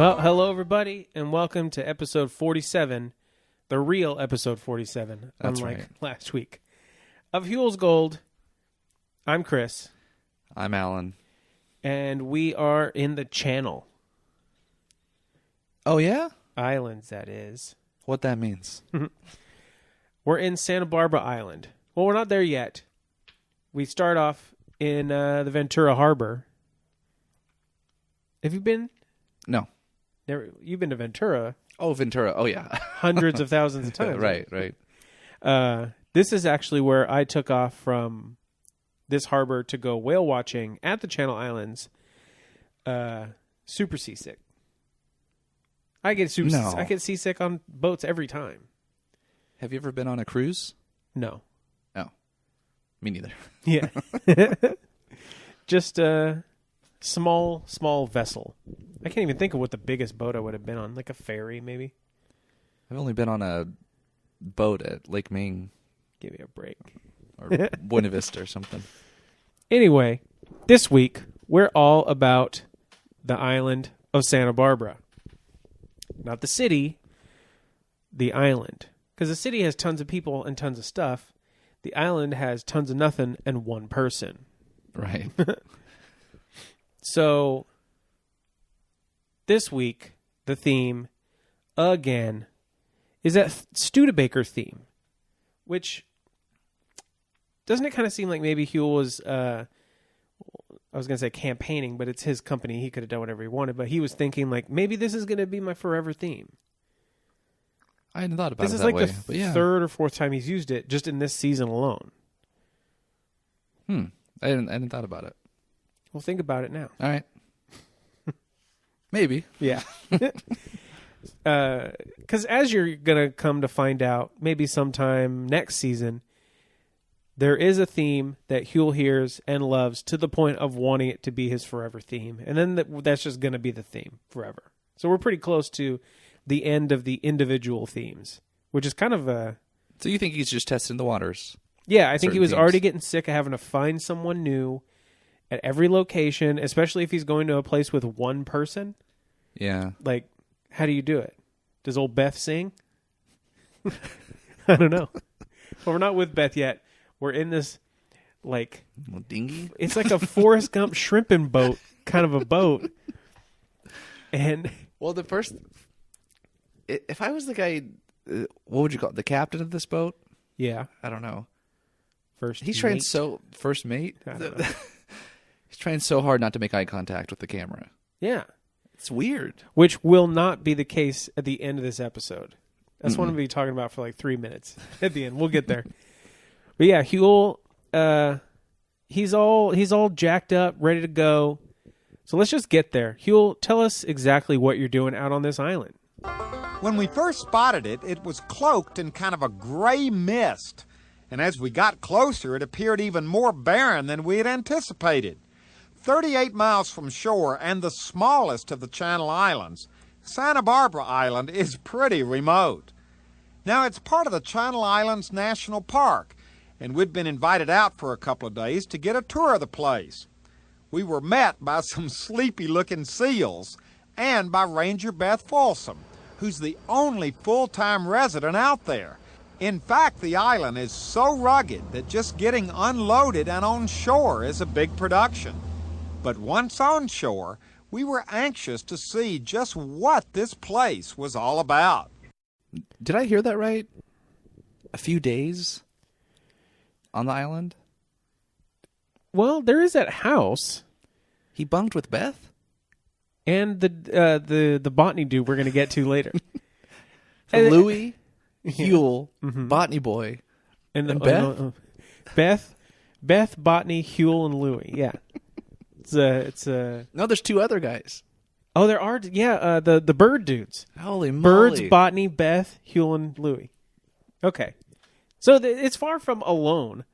Well, hello everybody, and welcome to episode 47, the real episode 47, That's unlike right. last week, of Huell's Gold. I'm Chris, I'm Alan. and we are in the Channel Oh, yeah? Islands, that is. What that means. We're in Santa Barbara Island. Well, we're not there yet. We start off in the Ventura Harbor. Have you been? No. Never. You've been to Ventura Oh, Ventura. Oh, yeah. hundreds of thousands of times. right. This is actually where I took off from this harbor to go whale watching at the Channel Islands. Super seasick. I get seasick on boats every time. Have you ever been on a cruise? No. Oh. Me neither. Yeah. Just a small vessel. I can't even think of what the biggest boat I would have been on. Like a ferry, maybe. I've only been on a boat at Lake Ming Give me a break. or Buena Vista or something. Anyway, this week, we're all about the island of Santa Barbara. Not the city, the island. Because the city has tons of people and tons of stuff. The island has tons of nothing and one person. Right. So, this week, the theme, again, is that Studebaker theme. Which, doesn't it kind of seem like maybe Huell was, I was going to say campaigning, but it's his company. He could have done whatever he wanted. But he was thinking, like, maybe this is going to be my forever theme. I hadn't thought about This it is that like way. the but yeah. third or fourth time he's used it just in this season alone. I hadn't thought about it. Well, think about it now. All right. Maybe. Yeah. Because as you're going to come to find out, maybe sometime next season, there is a theme that Huell hears and loves to the point of wanting it to be his forever theme. And then that's just going to be the theme forever. So we're pretty close to the end of the individual themes, which is kind of a... So you think he's just testing the waters? Yeah, I think he Certain was themes. already getting sick of having to find someone new at every location, especially if he's going to a place with one person. Yeah. Like, how do you do it? Does old Beth sing? I don't know. Well, we're not with Beth yet. We're in this, like... Little dinghy? It's like a Forrest Gump shrimping boat, kind of a boat. And... Well, the first... If I was the guy... What would you call it? The captain of this boat? Yeah. I don't know. First He's trying mate. First mate? I don't know. He's trying so hard not to make eye contact with the camera. Yeah. It's weird. Which will not be the case at the end of this episode. That's what I'm going to be talking about for like 3 minutes at the end. We'll get there. But yeah, Huell, he's all jacked up, ready to go. So let's just get there. Huell, tell us exactly what you're doing out on this island. When we first spotted it, it was cloaked in kind of a gray mist. And as we got closer, it appeared even more barren than we had anticipated. 38 miles from shore and the smallest of the Channel Islands, Santa Barbara Island is pretty remote. Now, it's part of the Channel Islands National Park, and we'd been invited out for a couple of days to get a tour of the place. We were met by some sleepy-looking seals and by Ranger Beth, who's the only full-time resident out there. In fact, the island is so rugged that just getting unloaded and on shore is a big production. But once on shore, we were anxious to see just what this place was all about. Did I hear that right? A few days on the island? Well, there is that house He bunked with Beth? and the botany dude we're going to get to later. So Louie, Huell, Botany Boy, And Beth? Beth, Botany, Huell, and Louie. Yeah. It's a... No, there's two other guys. Oh, there are... Yeah, the bird dudes. Holy moly. Birds, Botany, Beth, Huell, and Louie. Okay. So it's far from alone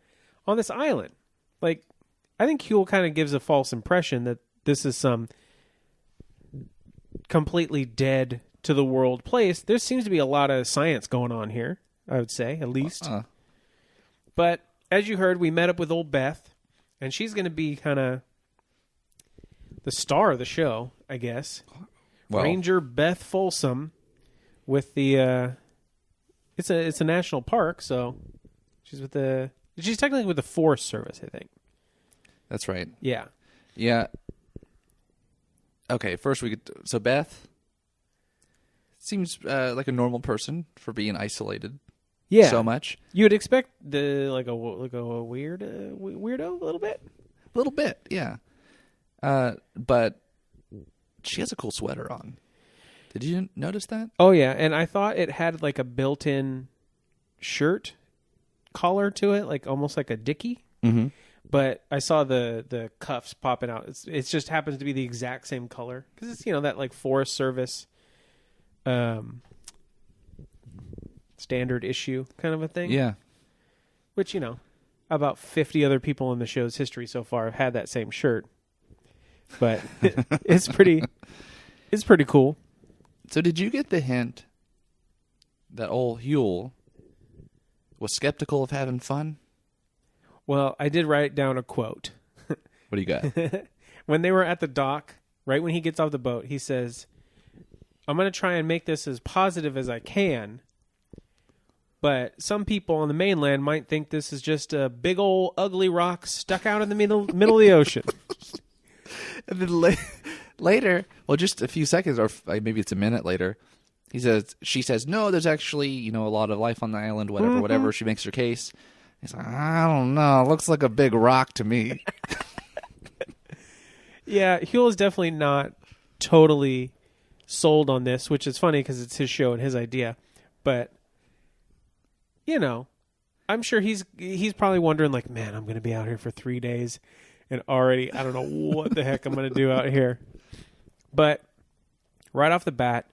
on this island. Like, I think Huell kind of gives a false impression that this is some completely dead to the world place. There seems to be a lot of science going on here, I would say, at least. But as you heard, we met up with old Beth, and she's going to be kind of the star of the show, I guess. Well, Ranger Beth Folsom with the it's a national park, so she's technically with the Forest Service, I think. that's right. Yeah. Yeah. Okay, first so Beth seems like a normal person for being isolated. Yeah. So much. You would expect a weird weirdo a little bit. A little bit, yeah. But she has a cool sweater on. Did you notice that? Oh yeah, and I thought it had like a built-in shirt collar to it, like almost like a dickie. Mm-hmm. But I saw the cuffs popping out. It just happens to be the exact same color because it's that like Forest Service, standard issue kind of a thing. Yeah. Which about 50 other people in the show's history so far have had that same shirt. But it's pretty cool. So did you get the hint that old Huell was skeptical of having fun? Well, I did write down a quote. What do you got? When they were at the dock, right when he gets off the boat, he says, "I'm going to try and make this as positive as I can, but some people on the mainland might think this is just a big old ugly rock stuck out in the middle of the ocean." And then later, well, just a few seconds, or maybe it's a minute later, she says, no, there's actually, a lot of life on the island, whatever. She makes her case. He's like, I don't know. It looks like a big rock to me. Yeah, Huell is definitely not totally sold on this, which is funny because it's his show and his idea. But, I'm sure he's probably wondering, like, man, I'm going to be out here for 3 days. And already, I don't know what the heck I'm going to do out here. But right off the bat,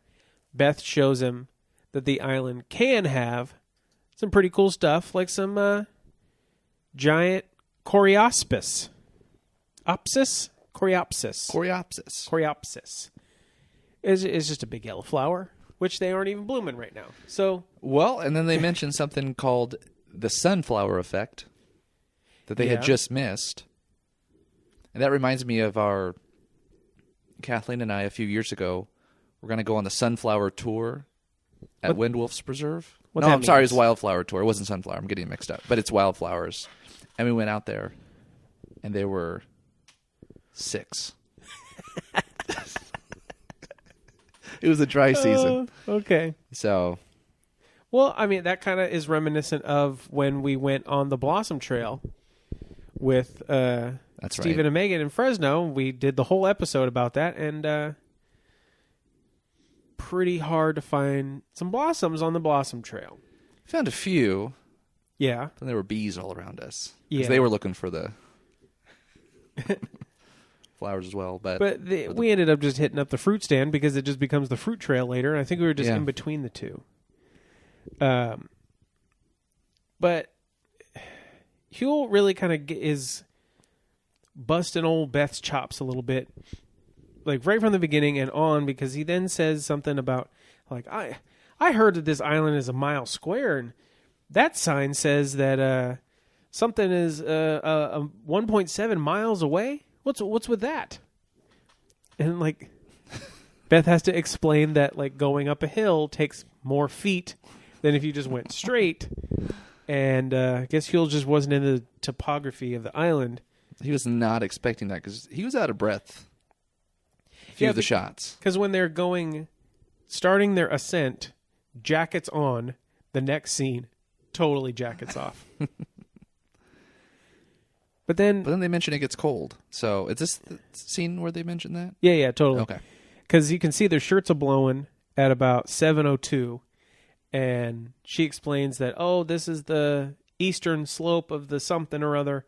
Beth shows him that the island can have some pretty cool stuff, like some giant coreopsis. Coreopsis. Is just a big yellow flower, which they aren't even blooming right now. So, well, and then they mentioned something called the sunflower effect that they had just missed. And that reminds me of Kathleen and I a few years ago. We're going to go on the sunflower tour at Windwolf's Preserve. I'm sorry, it's wildflower tour. It wasn't sunflower. I'm getting it mixed up. But it's wildflowers. And we went out there, and there were 6. It was a dry season. Okay. So, well, I mean, that kind of is reminiscent of when we went on the Blossom Trail with that's Stephen right. and Megan in Fresno. We did the whole episode about that, and pretty hard to find some blossoms on the Blossom Trail. Found a few. Yeah. And there were bees all around us. Yeah. Because they were looking for the flowers as well. But we ended up just hitting up the fruit stand because it just becomes the fruit trail later. And I think we were just in between the two. But Huell really kind of is busting old Beth's chops a little bit, like right from the beginning and on, because he then says something about, like, I heard that this island is a mile square, and that sign says that something is 1.7 miles away. What's with that? And like, Beth has to explain that like going up a hill takes more feet than if you just went straight. And I guess Huell just wasn't in the topography of the island. he was not expecting that because he was out of breath. A few of the shots. Because when they're starting their ascent, jackets on, the next scene, totally jackets off. But then they mention it gets cold. So is this the scene where they mention that? Yeah, totally. Okay. Because you can see their shirts are blowing at about 7:02, and she explains that, this is the eastern slope of the something or other,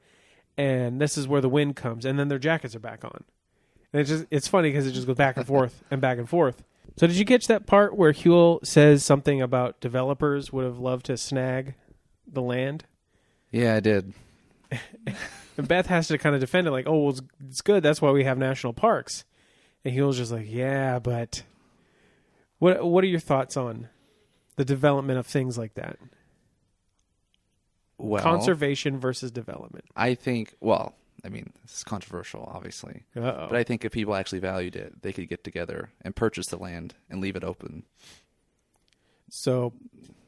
and this is where the wind comes, and then their jackets are back on. And it's funny because it just goes back and forth and back and forth. So did you catch that part where Huell says something about developers would have loved to snag the land? Yeah, I did. And Beth has to kind of defend it like, it's good. That's why we have national parks. And Huell's just like, yeah, but what are your thoughts on the development of things like that? Well, conservation versus development. I think, I mean, this is controversial, obviously. Uh-oh. But I think if people actually valued it, they could get together and purchase the land and leave it open. So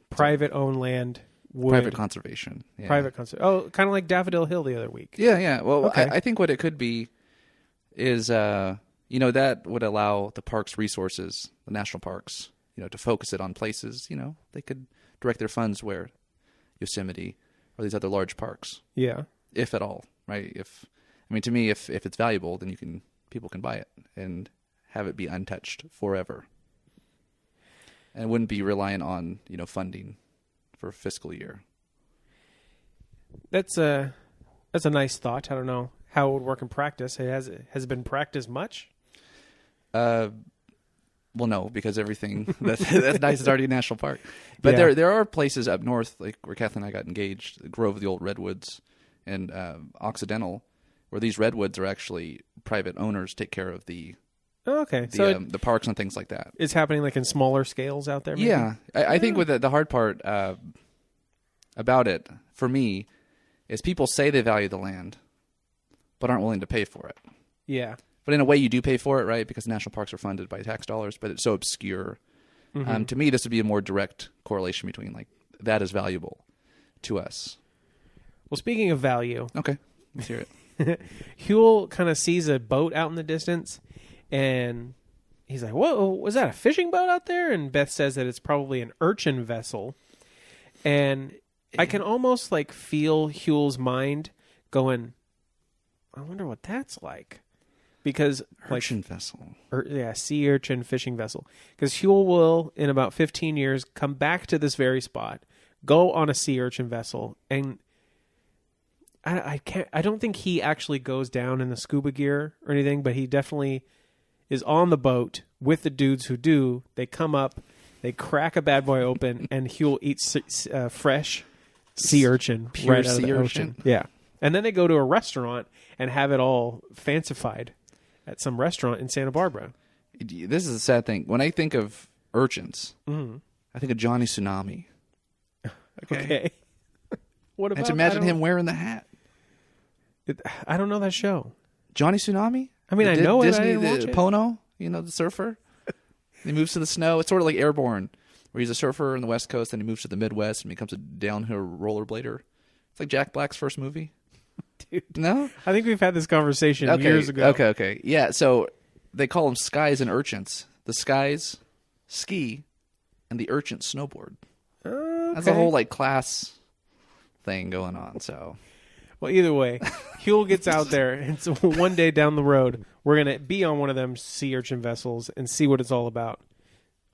private-owned land would... Private conservation. Yeah. Oh, kind of like Daffodil Hill the other week. Yeah. Well, Okay. I think what it could be is, that would allow the park's resources, the national parks, to focus it on places, they could direct their funds where Yosemite or these other large parks. Yeah. If at all, right? To me, if it's valuable, then people can buy it and have it be untouched forever. And it wouldn't be reliant on, funding for a fiscal year. That's a nice thought. I don't know how it would work in practice. Has it been practiced much? Well, no, because everything that's nice is already a national park. But Yeah. there are places up north, like where Kathleen and I got engaged, the Grove of the Old Redwoods and Occidental, where these redwoods are actually private owners take care of the Okay, so the parks and things like that. it's happening like in smaller scales out there. Maybe? Yeah, I think with the hard part about it for me is people say they value the land, but aren't willing to pay for it. Yeah. But in a way, you do pay for it, right? Because national parks are funded by tax dollars, but it's so obscure. Mm-hmm. To me, this would be a more direct correlation between like that is valuable to us. Well, speaking of value, Okay, let's hear it. Huell kind of sees a boat out in the distance, and he's like, "Whoa, was that a fishing boat out there?" And Beth says that it's probably an urchin vessel, and I can almost like feel Huell's mind going, "I wonder what that's like." Because Urchin vessel. Sea urchin fishing vessel. Because Huell will, in about 15 years, come back to this very spot, go on a sea urchin vessel, and I don't think he actually goes down in the scuba gear or anything, but he definitely is on the boat with the dudes who do. They come up, they crack a bad boy open, and Huell eats fresh sea urchin Pure right out of sea the urchin? ocean. Yeah. And then they go to a restaurant and have it all fancified at some restaurant in Santa Barbara. This is a sad thing. When I think of urchins, I think of Johnny Tsunami. Okay. What about? And imagine him wearing the hat. I don't know that show. Johnny Tsunami? I mean, I know it. I Disney, didn't watch it. Pono, the surfer. He moves to the snow. It's sort of like Airborne, where he's a surfer in the West Coast, and he moves to the Midwest and becomes a downhill rollerblader. It's like Jack Black's first movie. Dude, No? I think we've had this conversation years ago. Okay. Yeah, so they call them skies and urchins. The skies ski, and the urchins snowboard. Okay. That's a whole class thing going on. So, Well, either way, Huell gets out there, and so one day down the road, we're gonna be on one of them sea urchin vessels and see what it's all about.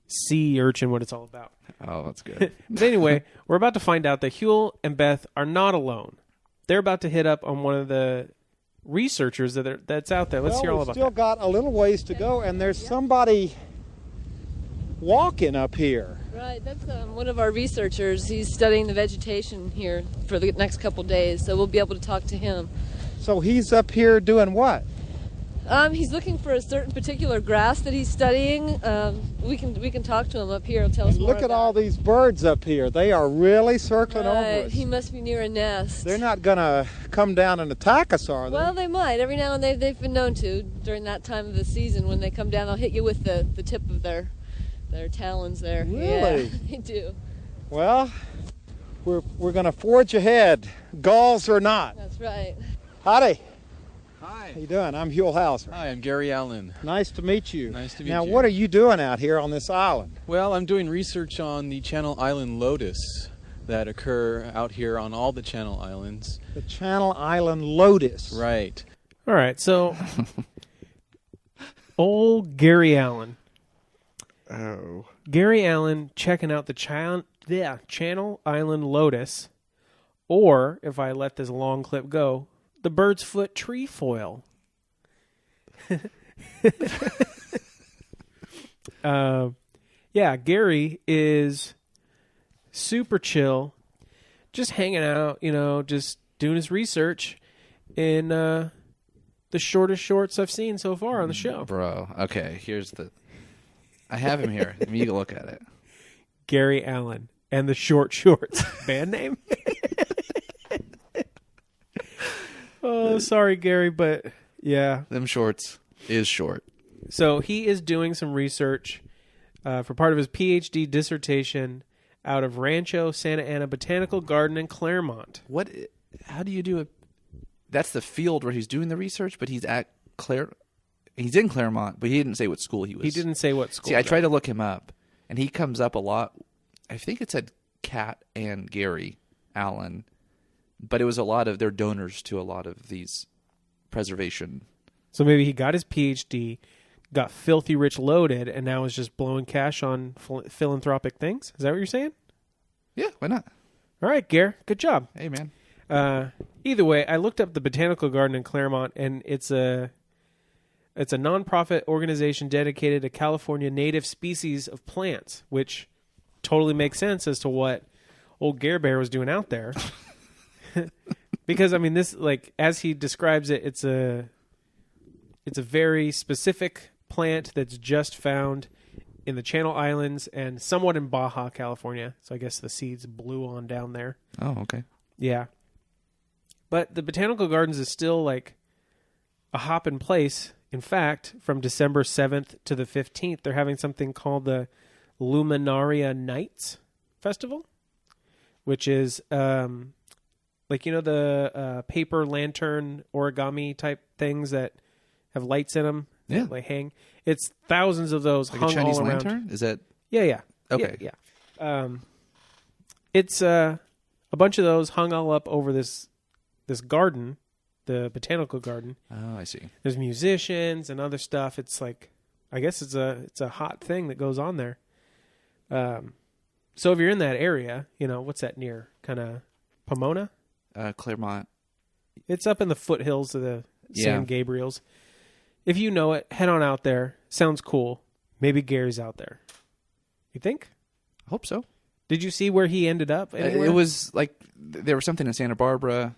Sea urchin, what it's all about. oh, that's good. But anyway, we're about to find out that Huell and Beth are not alone. They're about to hit up on one of the researchers that's out there. Let's hear all we've about still that. got a little ways to go, and there's somebody walking up here. Right, that's one of our researchers. He's studying the vegetation here for the next couple days, so we'll be able to talk to him. So he's up here doing what? He's looking for a certain particular grass that he's studying. We can talk to him up here. He'll tell us And more look at about all it. these birds up here. They are really circling over Right, us. he must be near a nest. They're not going to come down and attack us, are they? Well, they might. Every now and then they've been known to during that time of the season. When they come down, they'll hit you with the tip of their talons there. Really? Yeah, they do. Well, we're going to forge ahead, gulls or not. That's right. Howdy. Hi. How you doing? I'm Huell Hauser. Hi, I'm Gary Allen. Nice to meet you. Nice to meet now, you. what are you doing out here on this island? Well, I'm doing research on the Channel Island lotus that occur out here on all the Channel Islands. The Channel Island lotus. Right. All right, so old Gary Allen. Oh. Gary Allen checking out the Channel Island lotus, or if I let this long clip go, the bird's foot trefoil. Gary is super chill, just hanging out, just doing his research in the shortest shorts I've seen so far on the show. Bro, okay, I have him here. Let me look at it. Gary Allen and the Short Shorts band name. Oh, sorry, Gary, but yeah. Them shorts is short. So he is doing some research for part of his PhD dissertation out of Rancho, Santa Ana Botanical Garden in Claremont. What? How do you do it? That's the field where he's doing the research, but he's at He's in Claremont, but he didn't say what school he was. He didn't say what school. See, I tried to look him up, and he comes up a lot. I think it said Kat and Gary Allen, but it was a lot of, they're donors to a lot of these preservation. So maybe he got his PhD, got filthy rich loaded, and now is just blowing cash on philanthropic things? Is that what you're saying? Yeah, why not? All right, Gare. Good job. Hey, man. Either way, I looked up the Botanical Garden in Claremont, and it's a nonprofit organization dedicated to California native species of plants, which totally makes sense as to what old Gare Bear was doing out there. Because, I mean, this, like, as he describes it, it's a very specific plant that's just found in the Channel Islands and somewhat in Baja, California. So I guess the seeds blew on down there. Oh, okay. Yeah. But the Botanical Gardens is still like a hop in place. In fact, from December 7th to the 15th, they're having something called the Luminaria Nights Festival, which is like, you know, the paper lantern origami type things that have lights in them. Yeah. That, like, hang. It's thousands of those like hung a Chinese all around. lantern? Is that? Yeah. Okay. Yeah. It's a bunch of those hung all up over this garden, the Botanical Garden. Oh, I see. There's musicians and other stuff. It's like, I guess it's a hot thing that goes on there. So if you're in that area, you know, what's that near? Kind of Pomona? Claremont. It's up in the foothills of the San Gabriels. If you know it, head on out there. Sounds cool. Maybe Gary's out there. You think? I hope so. Did you see where he ended up? Anywhere? It was like there was something in Santa Barbara.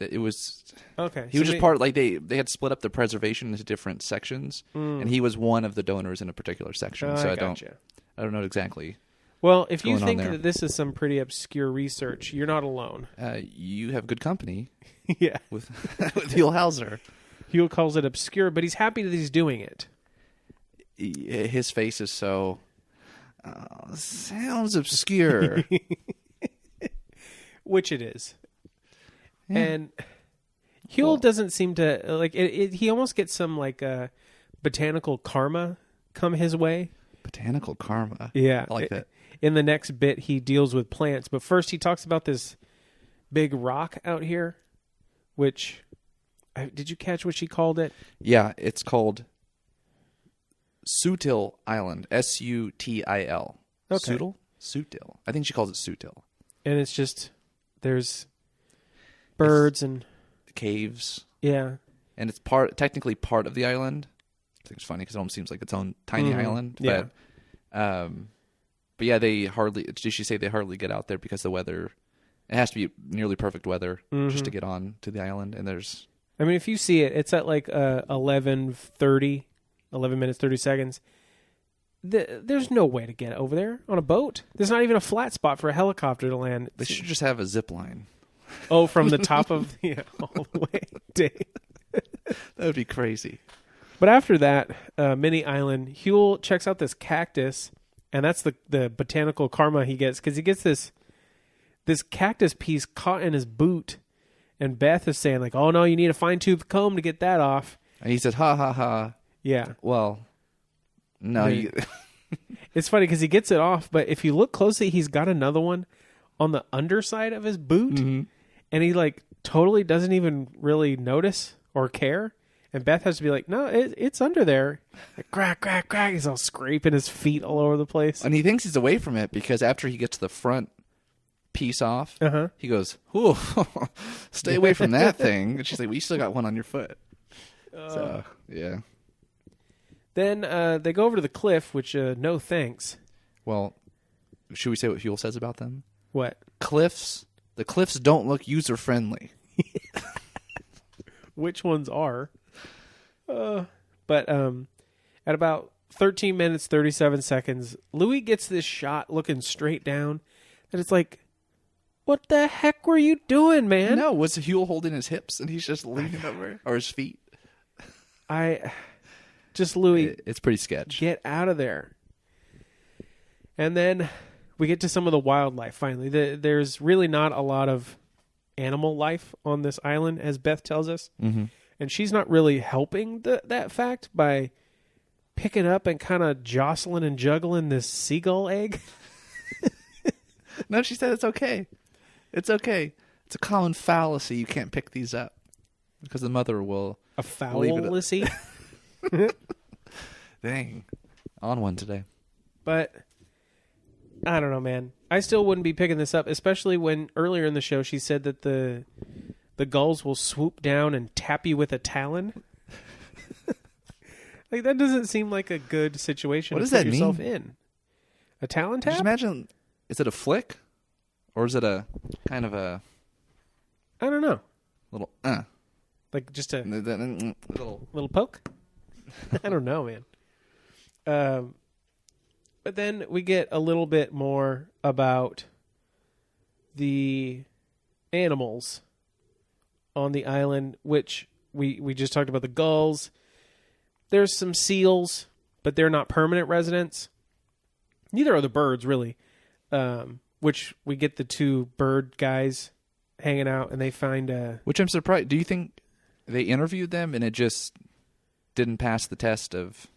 It was okay. He was just part. Like they had split up the preservation into different sections, and he was one of the donors in a particular section. So I don't know exactly. Well, if you think that this is some pretty obscure research, you're not alone. You have good company. Yeah, with Huell Hauser. Huell calls it obscure, but he's happy that he's doing it. His face is so sounds obscure, which it is. Yeah. And Huell doesn't seem to like it. He almost gets some like botanical karma come his way. Botanical karma. Yeah, I like that. In the next bit, he deals with plants, but first he talks about this big rock out here, which did you catch what she called it? Yeah, it's called Sutil Island. Sutil. Okay. Sutil. I think she calls it Sutil. And it's just there's birds and caves. Yeah. And it's technically part of the island. I think it's funny because it almost seems like its own tiny island. Yeah. But yeah, did she say they hardly get out there because the weather, it has to be nearly perfect weather just to get on to the island. And I mean, if you see it, it's at like 11 minutes, 30 seconds. There's no way to get over there on a boat. There's not even a flat spot for a helicopter to land. They should just have a zip line. Oh, from the top of all the way. That would be crazy. But after that mini island, Huell checks out this cactus, and that's the botanical karma he gets, because he gets this cactus piece caught in his boot, and Beth is saying like, "Oh no, you need a fine-tooth comb to get that off." And he says, "Ha ha ha." Yeah. Well, no. It's funny because he gets it off, but if you look closely, he's got another one on the underside of his boot, and he like totally doesn't even really notice or care. And Beth has to be like, "No, it's under there." Like, crack, crack, crack. He's all scraping his feet all over the place. And he thinks he's away from it because after he gets the front piece off, he goes, "Ooh, stay away from that thing." And she's like, "Well, you still got one on your foot." So, yeah. Then they go over to the cliff, which, no thanks. Well, should we say what Huell says about them? What? The cliffs don't look user-friendly. Which ones are? But at about 13 minutes, 37 seconds, Louis gets this shot looking straight down, and it's like, What the heck were you doing, man? No, was Huell holding his hips and he's just leaning over, or his feet? Louis, It's pretty sketch. get out of there. And then we get to some of the wildlife finally. There's really not a lot of animal life on this island, as Beth tells us. Mm-hmm. And she's not really helping that fact by picking up and kind of jostling and juggling this seagull egg. No, she said it's okay. It's okay. It's a common fallacy. You can't pick these up because the mother will. A fallacy? Dang. On one today. But I don't know, man. I still wouldn't be picking this up, especially when earlier in the show she said that the gulls will swoop down and tap you with a talon. Like, that doesn't seem like a good situation What to does put that yourself mean? in. A talon tap? Just imagine, is it a flick? Or is it a kind of a I don't know. little Like just a little poke? I don't know, man. But then we get a little bit more about the animals on the island, which we just talked about the gulls. There's some seals, but they're not permanent residents. Neither are the birds, really. Which we get the two bird guys hanging out, and they find Which I'm surprised. Do you think they interviewed them and it just didn't pass the test of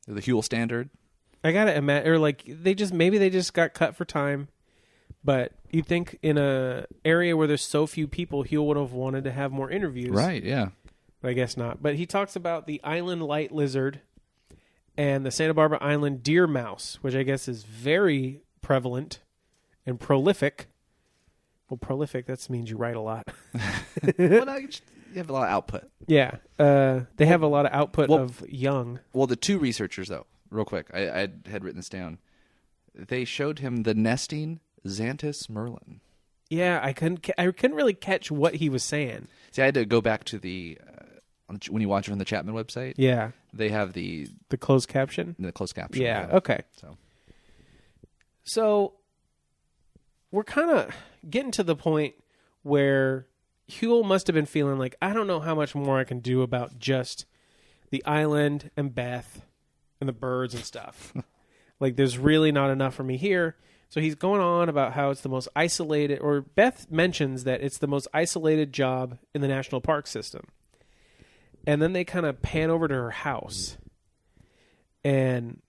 the Huell standard? I gotta imagine, or like maybe they just got cut for time. But you'd think in a area where there's so few people, Huell would have wanted to have more interviews. Right, yeah. But I guess not. But he talks about the island light lizard and the Santa Barbara Island deer mouse, which I guess is very prevalent and prolific. Well, prolific, that means you write a lot. Well, no, you have a lot of output. Yeah. They have a lot of output of young. Well, the two researchers, though, real quick, I had written this down. They showed him the nesting Xanthus merlin. Yeah, I couldn't really catch what he was saying. See, I had to go back to the when you watch it on the Chapman website. Yeah, they have the closed caption. The closed caption. Yeah. Okay. So we're kind of getting to the point where Huell must have been feeling like, I don't know how much more I can do about just the island and Beth and the birds and stuff. Like, there's really not enough for me here. So he's going on about how it's the most isolated, or Beth mentions that it's the most isolated job in the national park system. And then they kind of pan over to her house. And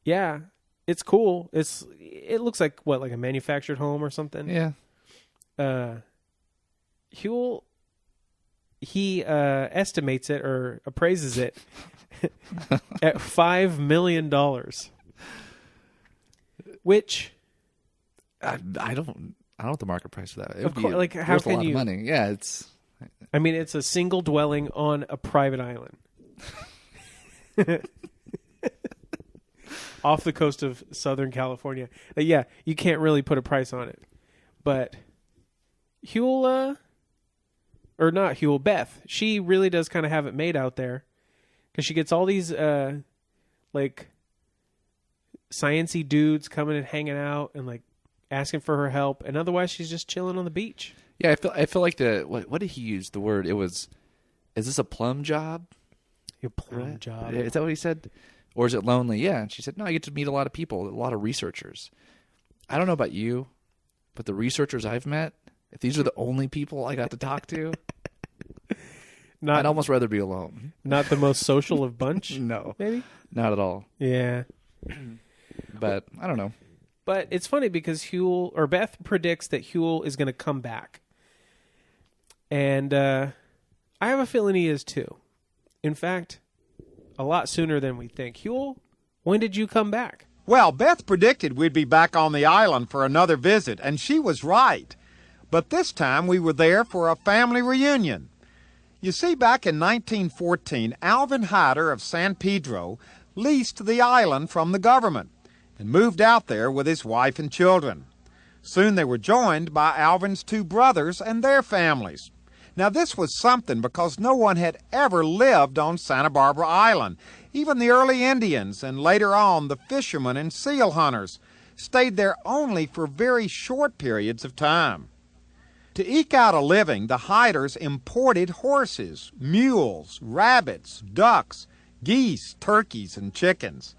yeah, it's cool. It looks like like a manufactured home or something. Yeah. Huell, he estimates it or appraises it at $5 million. Which I don't know the market price for that. It of would course, be like, how worth a can lot you? of money. Yeah, it's. I mean, it's a single dwelling on a private island, off the coast of Southern California. Yeah, you can't really put a price on it, but Huell, or not Huell, Beth, she really does kind of have it made out there, because she gets all these like sciencey dudes coming and hanging out and like asking for her help, and otherwise she's just chilling on the beach. Yeah, I feel like what did he use the word? It was, is this a plum job? Your plum job. Is that what he said? Or is it lonely? Yeah. And she said, no, I get to meet a lot of people, a lot of researchers. I don't know about you, but the researchers I've met, if these are the only people I got to talk to, I'd almost rather be alone. Not the most social of bunch? No. Maybe? Not at all. Yeah. But I don't know. But it's funny because Beth predicts that Huell is going to come back. And I have a feeling he is too. In fact, a lot sooner than we think. Huell, when did you come back? Well, Beth predicted we'd be back on the island for another visit, and she was right. But this time we were there for a family reunion. You see, back in 1914, Alvin Hyder of San Pedro leased the island from the government and moved out there with his wife and children. Soon they were joined by Alvin's two brothers and their families. Now, this was something because no one had ever lived on Santa Barbara Island, even the early Indians and later on the fishermen and seal hunters. stayed there only for very short periods of time. To eke out a living, the Hyders imported horses, mules, rabbits, ducks, geese, turkeys, and chickens.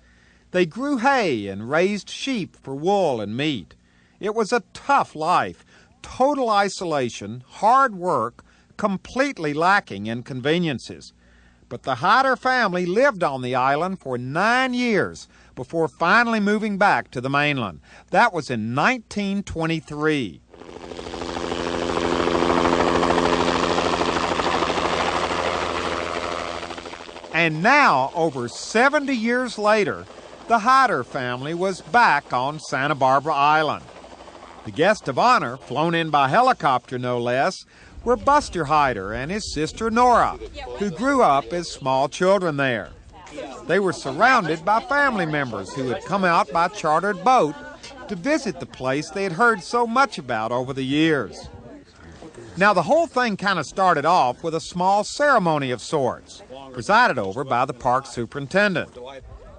They grew hay and raised sheep for wool and meat. It was a tough life, total isolation, hard work, completely lacking in conveniences. But the Hyder family lived on the island for 9 years before finally moving back to the mainland. That was in 1923. And now, over 70 years later, the Hyder family was back on Santa Barbara Island. The guest of honor, flown in by helicopter no less, were Buster Hyder and his sister Nora, who grew up as small children there. They were surrounded by family members who had come out by chartered boat to visit the place they had heard so much about over the years. Now, the whole thing kind of started off with a small ceremony of sorts, presided over by the park superintendent.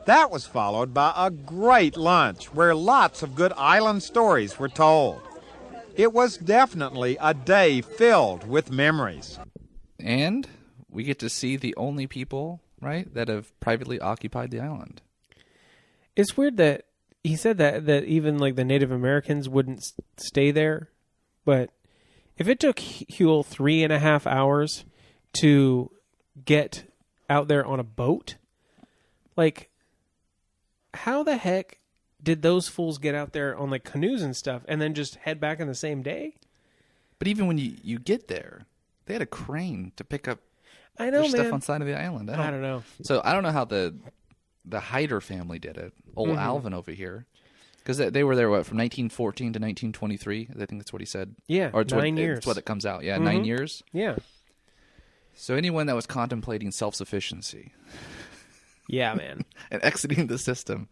That was followed by a great lunch where lots of good island stories were told. It was definitely a day filled with memories. And we get to see the only people, right, that have privately occupied the island. It's weird that he said that even like the Native Americans wouldn't stay there. But if it took Huell 3.5 hours to get out there on a boat, like, how the heck did those fools get out there on like canoes and stuff and then just head back in the same day? But even when you get there, they had a crane to pick up their stuff on side of the island. I don't know. So I don't know how the Hyder family did it. Old Alvin over here. Because they were there, from 1914 to 1923? I think that's what he said. Yeah, or it's 9 years. That's what it comes out. Yeah, 9 years? Yeah. So anyone that was contemplating self-sufficiency... Yeah, man. and exiting the system,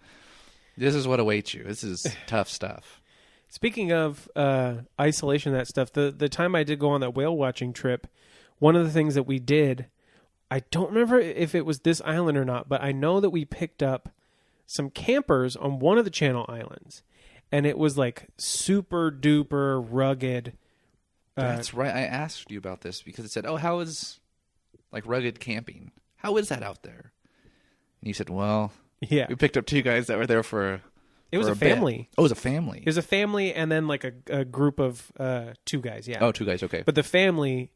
this is what awaits you. This is tough stuff. Speaking of isolation, that stuff, the time I did go on that whale watching trip, one of the things that we did, I don't remember if it was this island or not, but I know that we picked up some campers on one of the Channel Islands, and it was like super duper rugged. That's right. I asked you about this because it said, how is like rugged camping? How is that out there? And you said, well, yeah, we picked up 2 guys that were there for It was a family. Oh, it was a family. It was a family and then like a group of 2 guys, yeah. Oh, 2 guys, okay. But the family,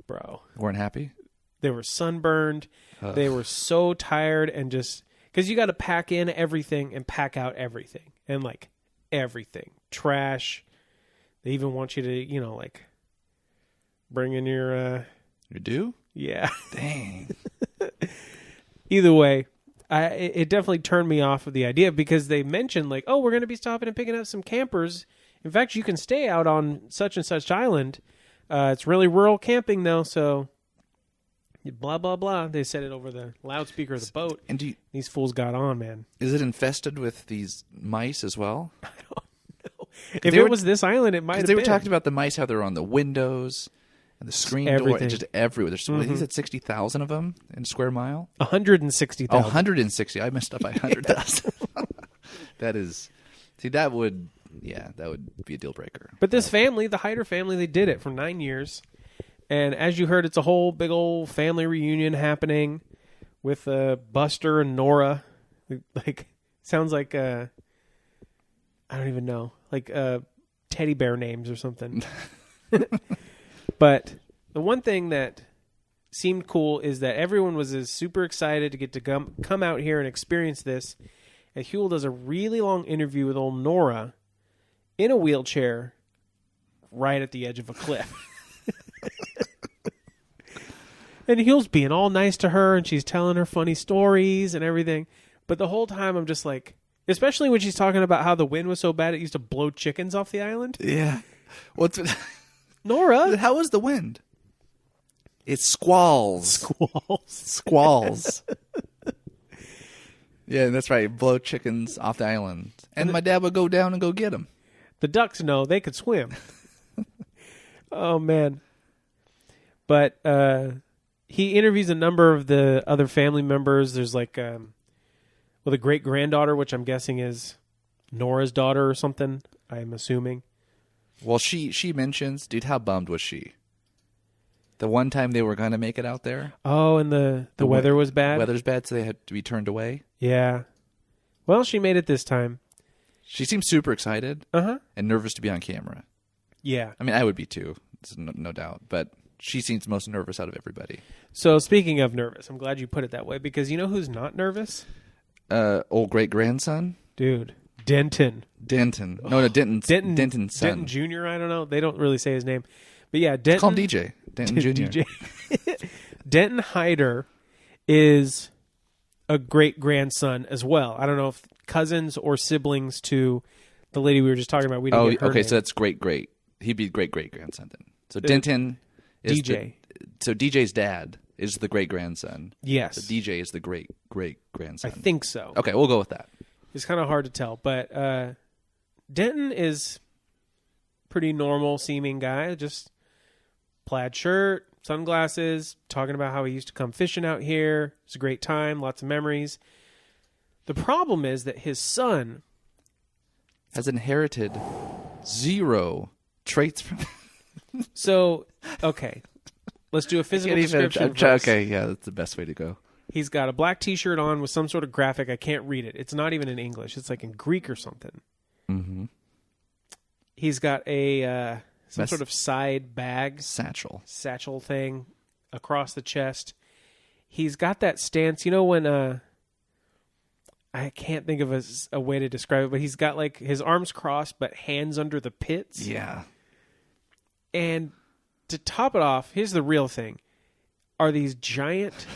bro. Weren't happy? They were sunburned. They were so tired and just... Because you got to pack in everything and pack out everything. And like everything. Trash. They even want you to, like bring in your... You do? Yeah. Dang. Either way, it definitely turned me off of the idea because they mentioned like, oh, we're going to be stopping and picking up some campers. In fact, you can stay out on such and such island. It's really rural camping though, so blah, blah, blah. They said it over the loudspeaker of the boat. And these fools got on, man. Is it infested with these mice as well? I don't know. If it was this island, it might have been. They were talking about the mice, how they're on the windows and the screen door, and just everywhere. There's he said 60,000 of them in a square mile. 160,000. Oh, 160. I messed up by 100,000. That is, that would be a deal breaker. But this family, the Hyder family, they did it for 9 years, and as you heard, it's a whole big old family reunion happening with Buster and Nora. Like, sounds like I don't even know, like teddy bear names or something. But the one thing that seemed cool is that everyone was super excited to get to come out here and experience this. And Huell does a really long interview with old Nora in a wheelchair right at the edge of a cliff. And Huell's being all nice to her, and she's telling her funny stories and everything. But the whole time I'm just like, especially when she's talking about how the wind was so bad it used to blow chickens off the island. Yeah. What's Nora? How was the wind? It's squalls. Squalls. Yeah, that's right. Blow chickens off the island. And my dad would go down and go get them. The ducks know they could swim. Oh, man. But he interviews a number of the other family members. There's like, the great-granddaughter, which I'm guessing is Nora's daughter or something, I'm assuming. Well, she mentions, dude, how bummed was she? The one time they were going to make it out there. Oh, and the weather was bad? Weather's bad, so they had to be turned away. Yeah. Well, she made it this time. She seems super excited Uh-huh. and nervous to be on camera. Yeah. I mean, I would be too, no doubt. But she seems most nervous out of everybody. So speaking of nervous, I'm glad you put it that way, because you know who's not nervous? Old great-grandson? Dude, Denton. Denton. No, Denton's son. Denton Jr., I don't know. They don't really say his name. But yeah, Denton. Call him DJ. Denton Jr. DJ. Denton Hyder is a great-grandson as well. I don't know if cousins or siblings to the lady we were just talking about. We didn't get her okay, name. so that's great. He'd be great-great-grandson then. So Denton is DJ. So DJ's dad is the great-grandson. Yes. So DJ is the great-great-grandson. I think so. Okay, we'll go with that. It's kind of hard to tell, but Denton is pretty normal seeming guy, just plaid shirt, sunglasses, talking about how he used to come fishing out here. It's a great time, lots of memories. The problem is that his son has inherited 0 traits from. So, okay, let's do a physical description. Okay, yeah, that's the best way to go. He's got a black T-shirt on with some sort of graphic. I can't read it. It's not even in English. It's like in Greek or something. Mm-hmm. He's got a some sort of side bag. Satchel thing across the chest. He's got that stance. You know when... I can't think of a way to describe it, but he's got like his arms crossed but hands under the pits. Yeah. And to top it off, here's the real thing. Are these giant...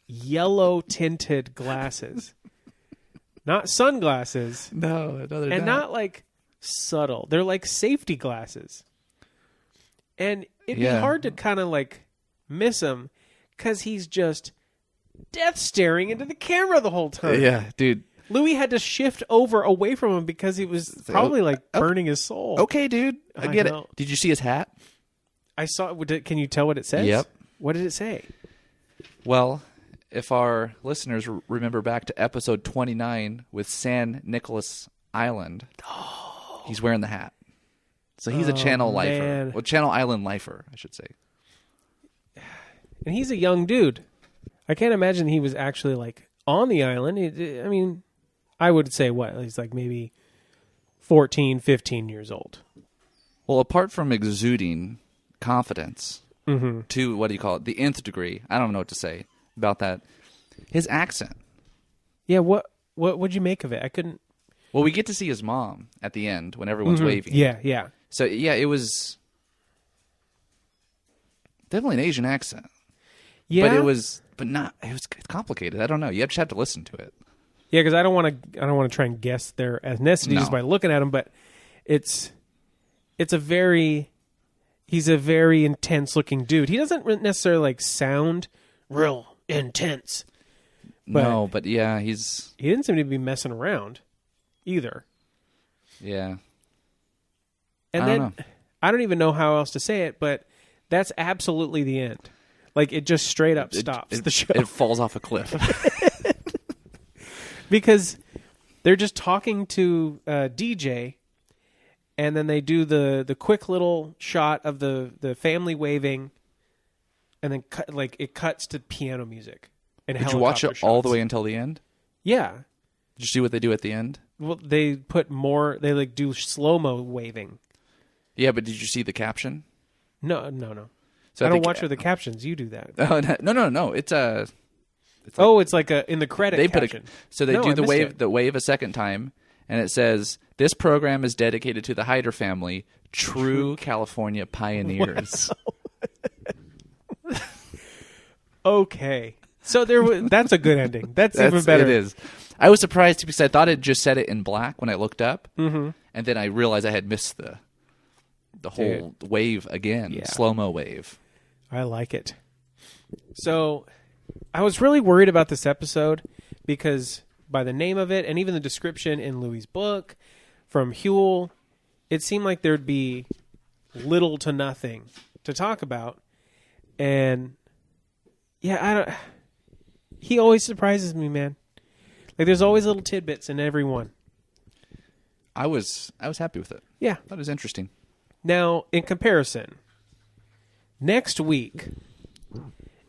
yellow tinted glasses, not sunglasses. No, they're not like subtle. They're like safety glasses, and it'd be hard to kind of like miss him because he's just death staring into the camera the whole time. Yeah, dude. Louis had to shift over away from him because he was probably like burning his soul. Okay, dude, I get it. Did you see his hat? I saw. Can you tell what it says? Yep. What did it say? Well, if our listeners remember back to episode 29 with San Nicolas Island, he's wearing the hat. So he's a Channel lifer. Man. Well, Channel Island lifer, I should say. And he's a young dude. I can't imagine he was actually like on the island. I mean, I would say what? He's like maybe 14, 15 years old. Well, apart from exuding confidence Mm-hmm. to, what do you call it, the nth degree, I don't know what to say about that, his accent. Yeah, what'd you make of it? I couldn't... Well, we get to see his mom at the end when everyone's waving. Yeah. So, yeah, it was definitely an Asian accent. Yeah. But it was complicated. I don't know. You just have to listen to it. Yeah, because I don't want to try and guess their ethnicity just by looking at them, but he's a very intense looking dude. He doesn't necessarily like sound real intense. But yeah, he didn't seem to be messing around either. Yeah. And I don't even know how else to say it, but that's absolutely the end. Like it just straight up stops the show. It falls off a cliff. Because they're just talking to DJ, and then they do the quick little shot of the family waving, and then it cuts to piano music. And did you watch it all the way until the end? Yeah. Did you see what they do at the end? Well, they put more. They like do slow-mo waving. Yeah, but did you see the caption? No. So I don't watch with the captions. You do that. No. It's like in the credit caption. So they do the wave a second time, and it says, "This program is dedicated to the Hyder family, true California pioneers." Wow. Okay. So that's a good ending. That's even better. It is. I was surprised because I thought it just said it in black when I looked up, mm-hmm. and then I realized I had missed the whole wave again, slow-mo wave. I like it. So I was really worried about this episode because by the name of it and even the description in Louis' book from Huell, it seemed like there'd be little to nothing to talk about. And he always surprises me, man. Like there's always little tidbits in every one. I was happy with it. Yeah. That was interesting. Now, in comparison, next week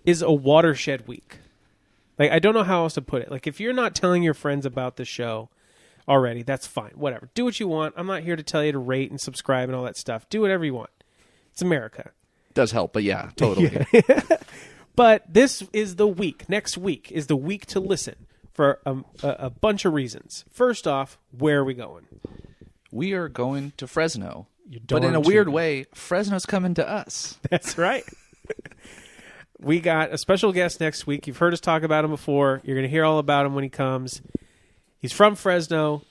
is a watershed week. Like, I don't know how else to put it. Like, if you're not telling your friends about the show already, that's fine. Whatever. Do what you want. I'm not here to tell you to rate and subscribe and all that stuff. Do whatever you want. It's America. Does help, but yeah, totally. Yeah. But this is the week. Next week is the week to listen for a bunch of reasons. First off, where are we going? We are going to Fresno. But in a weird way, Fresno's coming to us. That's right. We got a special guest next week. You've heard us talk about him before. You're going to hear all about him when he comes. He's from Fresno.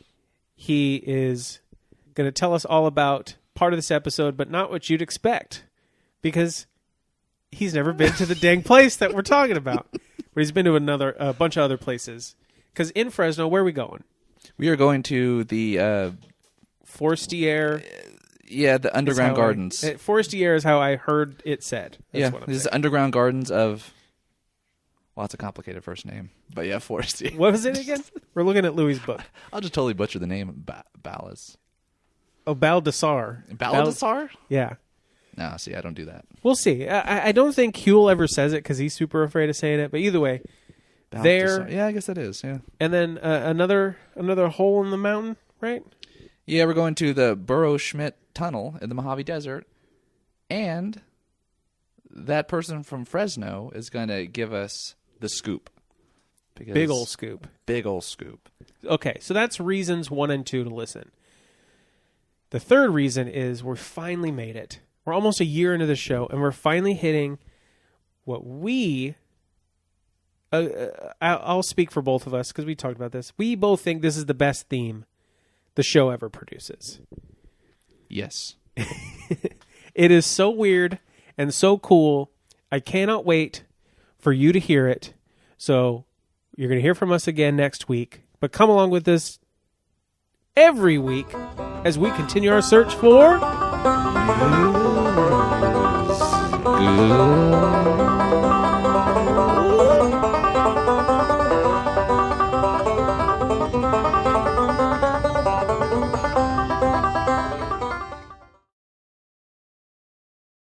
He is going to tell us all about part of this episode, but not what you'd expect, because he's never been to the dang place that we're talking about. But he's been to a bunch of other places. Because in Fresno, where are we going? We are going to the Forestier. The underground gardens. Forestier is how I heard it said. That's what I'm this is saying. the underground gardens of. Well, it's a complicated first name, but yeah, Forestier. What was it again? We're looking at Louis' book. I'll just totally butcher the name. Ballas. Oh, Baldassar. Baldassar? Yeah. No, see, I don't do that. We'll see. I don't think Huell ever says it because he's super afraid of saying it. But either way, there. Yeah, I guess that is. Yeah. And then another hole in the mountain, right? Yeah, we're going to the Burrow-Schmidt Tunnel in the Mojave Desert, and that person from Fresno is going to give us the scoop. Big ol' scoop. Big ol' scoop. Okay, so that's reasons 1 and 2 to listen. The third reason is we finally made it. We're almost a year into the show, and we're finally hitting what we... I'll speak for both of us, because we talked about this. We both think this is the best theme the show ever produces. Yes. It is so weird and so cool. I cannot wait for you to hear it. So you're going to hear from us again next week. But come along with us every week as we continue our search for... Good.